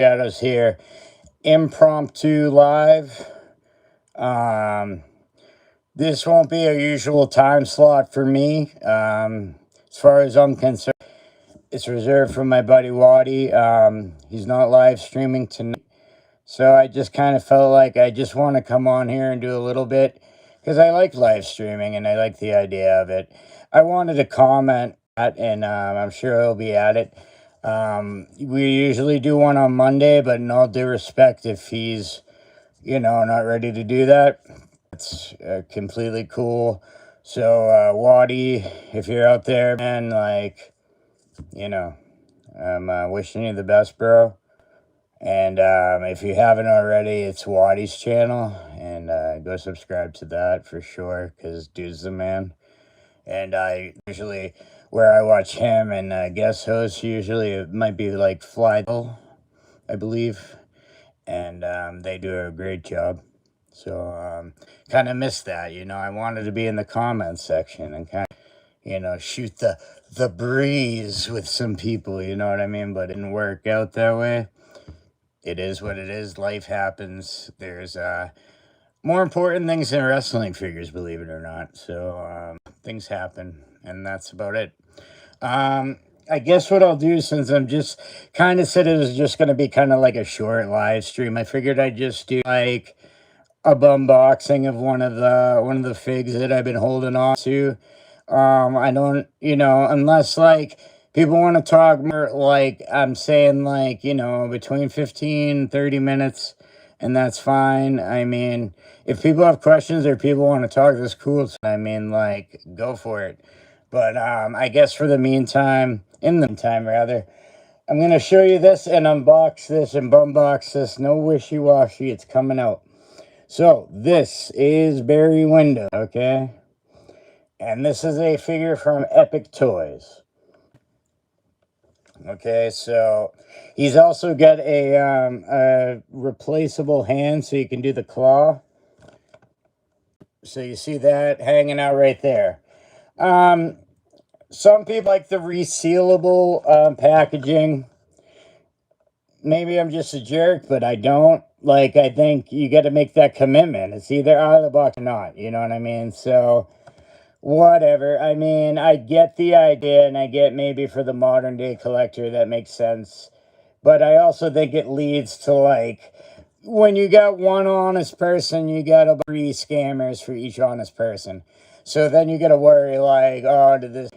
Shadows here. Impromptu live. This won't be a usual time slot for me. As far as I'm concerned, it's reserved for my buddy Waddy. He's not live streaming tonight. So I just kind of felt like I just want to come on here and do a little bit because I like live streaming and I like the idea of it. I wanted to comment at, and I'm sure he'll be at it. We usually do one on Monday, but in all due respect, if he's, not ready to do that, it's completely cool. So, Waddy, if you're out there, man, I'm wishing you the best, bro. And if you haven't already, it's Waddy's channel, and go subscribe to that for sure, because dude's the man. And I usually, where I watch him and guest hosts, usually it might be like Fly, I believe, and they do a great job. So kind of missed that, I wanted to be in the comments section and kind of, shoot the breeze with some people, you know what I mean? But it didn't work out that way. It is what it is. Life happens. There's more important things than wrestling figures, believe it or not. So things happen, and that's about it. I guess what I'll do, since I'm just kind of said it was just going to be kind of like a short live stream, I figured I'd just do like a unboxing of one of the figs that I've been holding on to. I don't, unless like people want to talk more, like I'm saying, like, between 15-30 minutes, and that's fine. I mean, if people have questions or people want to talk, that's cool. I mean, like, go for it. But I guess in the meantime, rather, I'm going to show you this and unbox this and bumbox this. No wishy-washy. It's coming out. So, this is Barry Windham, okay? And this is a figure from Epic Toys. Okay, so he's also got a replaceable hand, so you can do the claw. So you see that hanging out right there. Some people like the resealable packaging. Maybe I'm just a jerk, but I don't. Like, I think you got to make that commitment. It's either out of the box or not, you know what I mean? So, whatever. I mean, I get the idea, and I get maybe for the modern day collector that makes sense. But I also think it leads to, like, when you got one honest person, you got about 3 scammers for each honest person. So then you got to worry, like, oh, did this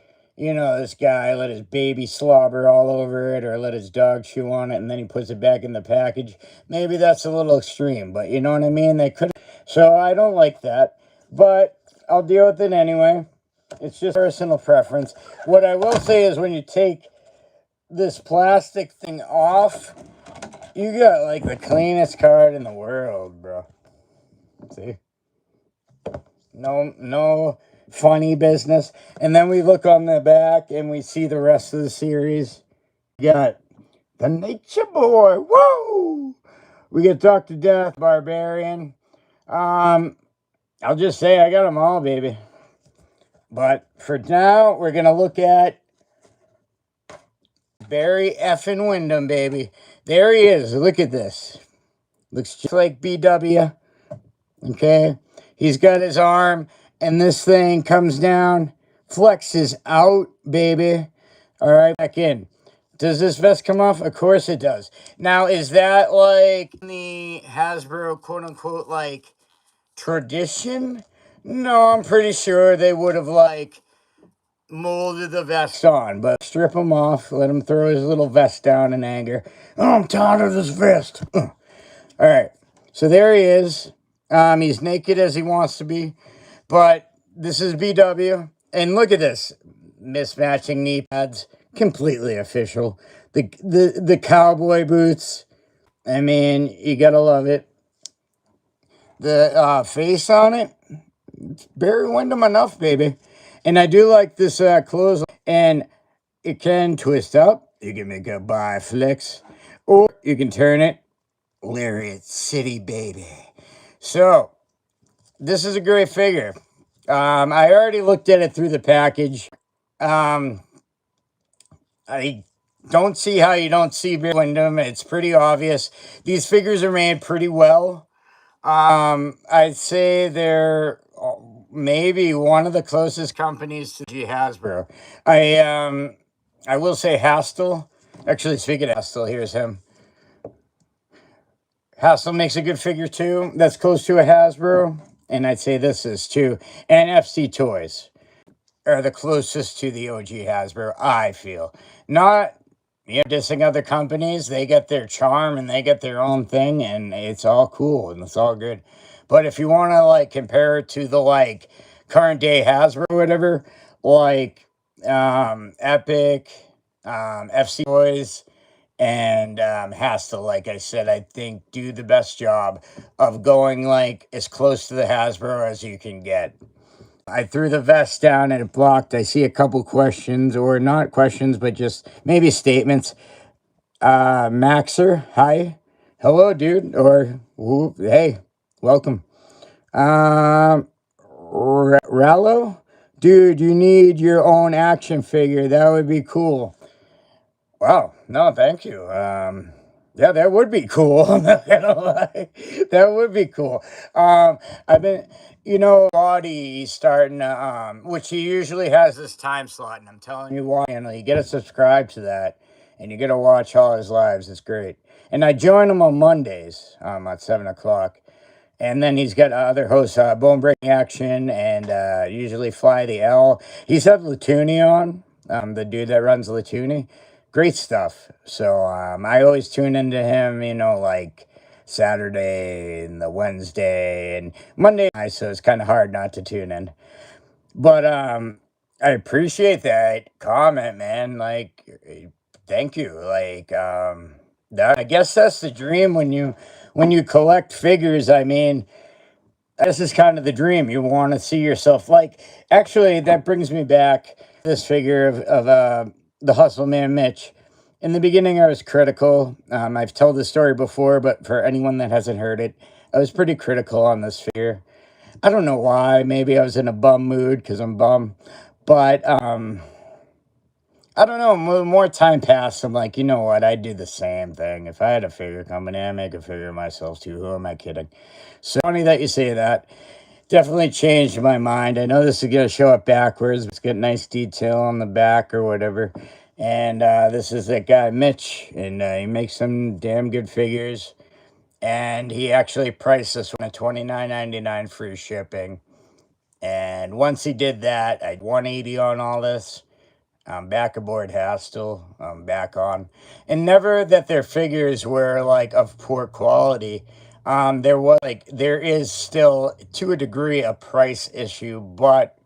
guy let his baby slobber all over it or let his dog chew on it and then he puts it back in the package. Maybe that's a little extreme, but you know what I mean? They could. So I don't like that, but I'll deal with it anyway. It's just personal preference. What I will say is when you take this plastic thing off, you got like the cleanest card in the world, bro. See? No funny business. And then we look on the back and we see the rest of the series. We got the Nature Boy. Whoa! We get Dr. Death, Barbarian. I'll just say I got them all, baby. But for now, we're going to look at Barry effing Windham, baby. There he is. Look at this. Looks just like BW. Okay? He's got his arm, and this thing comes down, flexes out, baby. All right, back in. Does this vest come off? Of course it does. Now, is that like the Hasbro quote-unquote, like, tradition? No, I'm pretty sure they would have, like, molded the vest on, but strip him off, let him throw his little vest down in anger. Oh, I'm tired of this vest. All right, so there he is. He's naked as he wants to be, but this is BW, and look at this. Mismatching knee pads, completely official. The cowboy boots, I mean, you gotta love it. The face on it, Barry Windham enough, baby. And I do like this clothes, and it can twist up. You can make a bi-flex, or you can turn it Lariat City, baby. So, this is a great figure. I already looked at it through the package. I don't see how you don't see Barry Windham. It's pretty obvious. These figures are made pretty well. I'd say they're maybe one of the closest companies to G Hasbro. I will say Hastel. Actually, speaking of Hastel, here's him. Hastel makes a good figure too. That's close to a Hasbro, and I'd say this is too. And FC Toys are the closest to the OG Hasbro, I feel. Not, dissing other companies. They get their charm and they get their own thing, and it's all cool and it's all good. But if you want to like compare it to the like current day Hasbro or whatever, like Epic, FC Toys, and has to, like I said, I think do the best job of going like as close to the Hasbro as you can get. I threw the vest down and it blocked. I see a couple questions, or not questions, but just maybe statements. Maxer, hi. Hello, dude. Or, ooh, hey, welcome. Rallo? Dude, you need your own action figure. That would be cool. Wow. No, thank you. Yeah, that would be cool. I'm not gonna lie. That would be cool. I've been, Audie starting, which he usually has this time slot, and I'm telling you why. You get to subscribe to that, and you get to watch all his lives. It's great. And I join him on Mondays, at 7 o'clock. And then he's got other hosts, Bone Breaking Action, and usually Fly the L. He's had Latuni on, the dude that runs Latuni. Great stuff. So I always tune into him, like Saturday and the Wednesday and Monday. So it's kind of hard not to tune in. But I appreciate that comment, man. Like, thank you. Like, I guess that's the dream when you collect figures. I mean, this is kind of the dream. You want to see yourself like. Actually, that brings me back this figure of the Hustle Man Mitch. In the beginning, I was critical. I've told this story before, but for anyone that hasn't heard it, I was pretty critical on this figure. I don't know why. Maybe I was in a bum mood because I'm bum. But I don't know. More time passed. I'm like, you know what? I'd do the same thing. If I had a figure company, I'd make a figure of myself too. Who am I kidding? So funny that you say that. Definitely changed my mind. I know this is going to show up backwards. It's got nice detail on the back or whatever. And this is that guy, Mitch. And he makes some damn good figures. And he actually priced this one at $29.99 free shipping. And once he did that, I had 180 on all this. I'm back aboard Hastel. I'm back on. And never that their figures were like of poor quality. There is still to a degree a price issue, but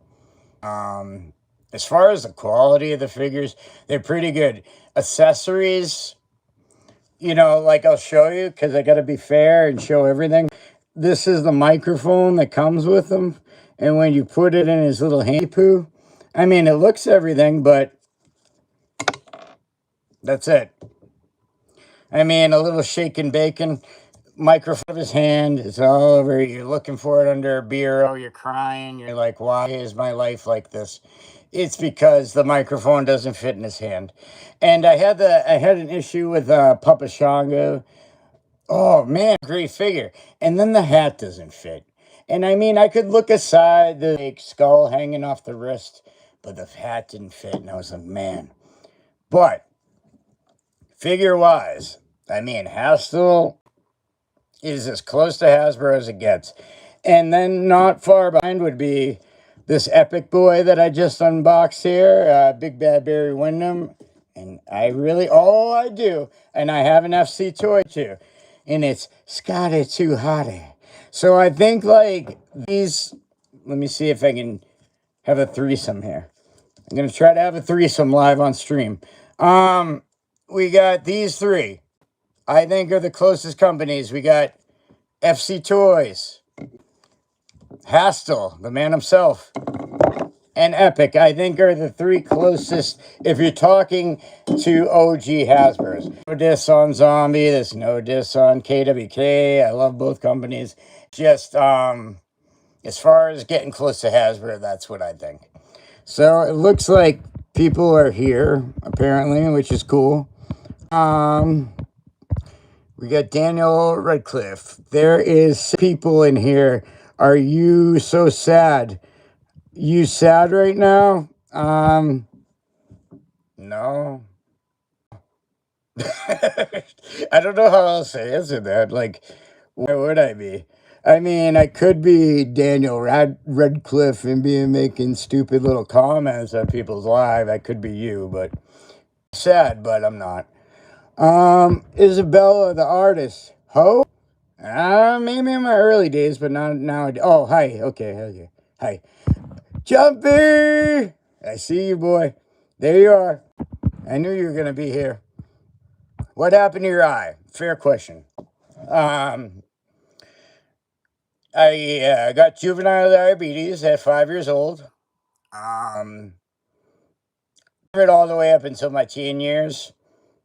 as far as the quality of the figures, they're pretty good. Accessories, like I'll show you because I got to be fair and show everything. This is the microphone that comes with them. And when you put it in his little handy poo, I mean, it looks everything, but that's it. I mean, a little shaken bacon, microphone of his hand, it's all over. You're looking for it under a bureau, you're crying, you're like, why is my life like this? It's because the microphone doesn't fit in his hand. And I had an issue with Papa Shango. Oh man, great figure. And then the hat doesn't fit. And I mean, I could look aside the like, skull hanging off the wrist, but the hat didn't fit. And I was like, man. But figure wise, I mean, Hastel is as close to Hasbro as it gets. And then not far behind would be this epic boy that I just unboxed here, Big Bad Barry Windham. And I do, and I have an FC toy too. And it's Scotty Too Hottie. So I think like these, let me see if I can have a threesome here. I'm going to try to have a threesome live on stream. We got these three, I think are the closest companies. We got FC Toys, Hastel, the man himself, and Epic, I think are the three closest if you're talking to OG Hasbro's. No diss on Zombie, there's no diss on KWK. I love both companies. Just as far as getting close to Hasbro, that's what I think. So it looks like people are here, apparently, which is cool. We got Daniel Redcliffe. There is people in here. Are you so sad? You sad right now? No. I don't know how else to answer that. Like, where would I be? I mean, I could be Daniel Redcliffe and be making stupid little comments on people's live. I could be you, but sad, but I'm not. Isabella, the artist. Ho? Maybe in my early days, but not now. Oh, hi. Okay. Hi. Jumpy! I see you, boy. There you are. I knew you were going to be here. What happened to your eye? Fair question. I got juvenile diabetes at 5 years old. It all the way up until my teen years.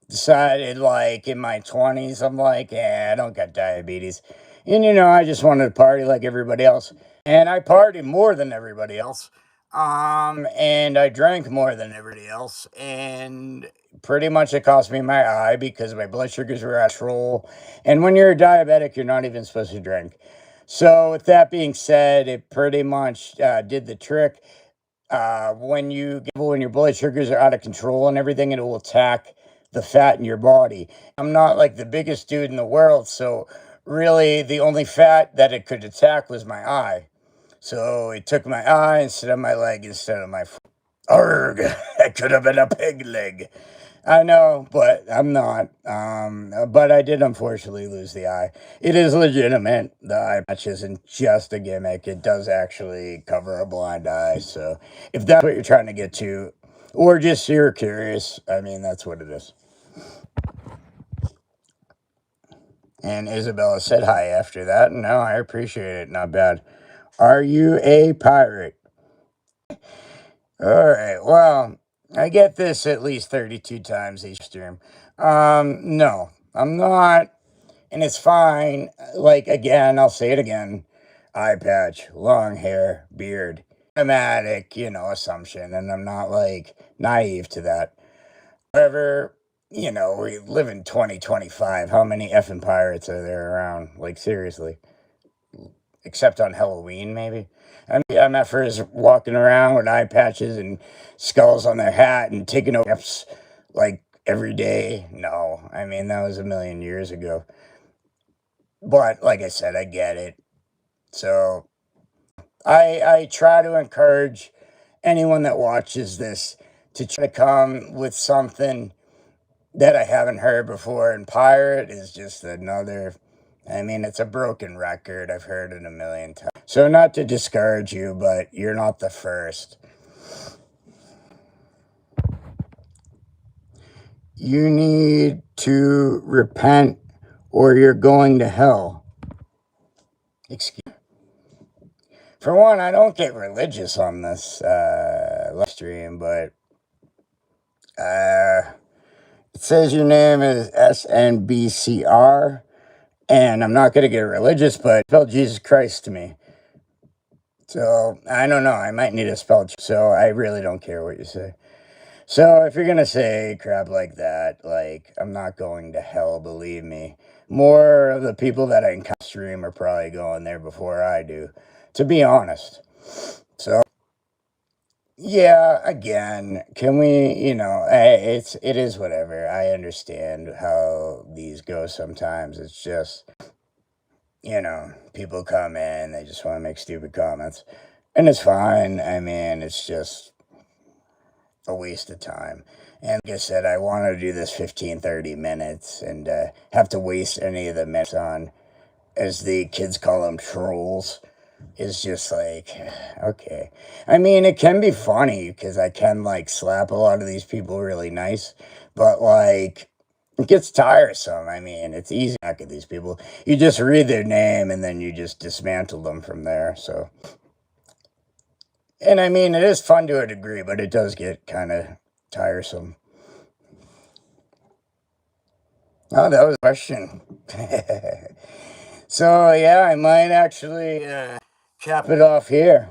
Decided, like, in my 20s, I'm like, I don't got diabetes. And, I just wanted to party like everybody else. And I partied more than everybody else. And I drank more than everybody else. And pretty much it cost me my eye because my blood sugars were out of control. And when you're a diabetic, you're not even supposed to drink. So, with that being said, it pretty much did the trick. When your blood sugars are out of control and everything, it will attack the fat in your body. I'm not like the biggest dude in the world, so really the only fat that it could attack was my eye. So it took my eye instead of my leg instead of my foot. Arg! That could have been a pig leg. I know, but I'm not. But I did unfortunately lose the eye. It is legitimate. The eye patch isn't just a gimmick. It does actually cover a blind eye. So if that's what you're trying to get to, or just you're curious, I mean, that's what it is. And Isabella said hi after that. No, I appreciate it. Not bad. Are you a pirate? All right. Well, I get this at least 32 times each stream. No, I'm not. And it's fine. Like, again, I'll say it again. Eye patch, long hair, beard. Automatic, assumption. And I'm not, like, naive to that. However, we live in 2025. How many effing pirates are there around? Like, seriously. Except on Halloween, maybe. I'm at first walking around with eye patches and skulls on their hat and taking naps like every day. No, I mean, that was a million years ago. But like I said, I get it. So I try to encourage anyone that watches this to try to come with something that I haven't heard before. And pirate is just another. I mean, it's a broken record. I've heard it a million times. So, not to discourage you, but you're not the first. You need to repent or you're going to hell. Excuse me. For one, I don't get religious on this live stream, but it says your name is SNBCR. And I'm not going to get religious, but spell Jesus Christ to me. So, I don't know. I might need to spell. So, I really don't care what you say. So, if you're going to say crap like that, like, I'm not going to hell, believe me. More of the people that I encounter stream are probably going there before I do, to be honest. So, yeah, again, can we, it is whatever. I understand how these go sometimes. It's just, people come in, they just want to make stupid comments. And it's fine. I mean, it's just a waste of time. And like I said, I want to do this 15, 30 minutes and have to waste any of the minutes on, as the kids call them, trolls. Is just like, okay. I mean, it can be funny because I can, like, slap a lot of these people really nice. But, like, it gets tiresome. I mean, it's easy to at these people. You just read their name and then you just dismantle them from there. So, and I mean, it is fun to a degree, but it does get kind of tiresome. Oh, that was a question. So, yeah, I might actually cap it off here.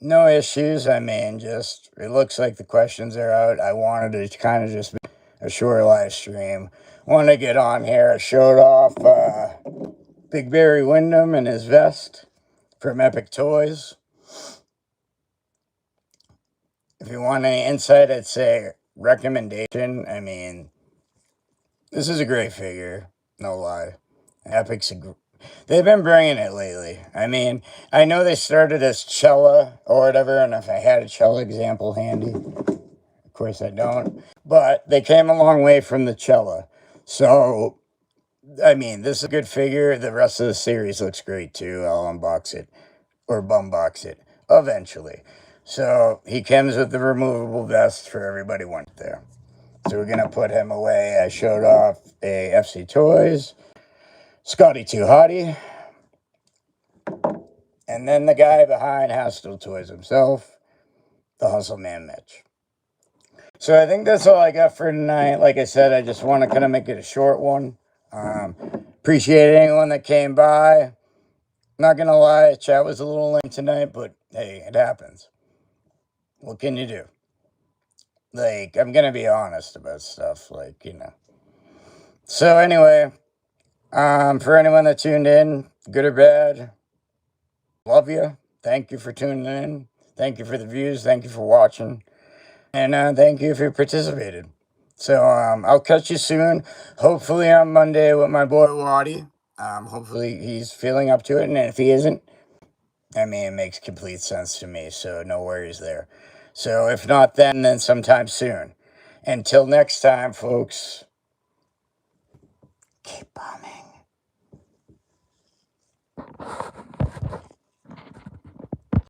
No issues. I mean, just it looks like the questions are out. I wanted to kind of just be a short live stream. Want to get on here. I showed off Big Barry Windham and his vest from Epic Toys. If you want any insight, I'd say recommendation. I mean, this is a great figure. No lie. Epic's they've been bringing it lately. I mean, I know they started as Cella or whatever, and if I had a Cella example handy, of course I don't, but they came a long way from the Cella. So, I mean, this is a good figure. The rest of the series looks great too. I'll unbox it or bumbox it eventually. So, he comes with the removable vest for everybody went there. So, we're going to put him away. I showed off a FC Toys, Scotty Too Hottie. And then the guy behind Hostile Toys himself, the Hustle Man Mitch. So I think that's all I got for tonight. Like I said, I just want to kind of make it a short one. Appreciate anyone that came by. Not going to lie, chat was a little late tonight, but hey, it happens. What can you do? Like, I'm going to be honest about stuff, like, you know. So anyway, for anyone that tuned in, good or bad, love you. Thank you for tuning in. Thank you for the views. Thank you for watching. And thank you if you participated. So I'll catch you soon. Hopefully on Monday with my boy Waddy. Hopefully he's feeling up to it. And if he isn't, I mean, it makes complete sense to me. So no worries there. So if not then sometime soon. Until next time, folks, keep bombing.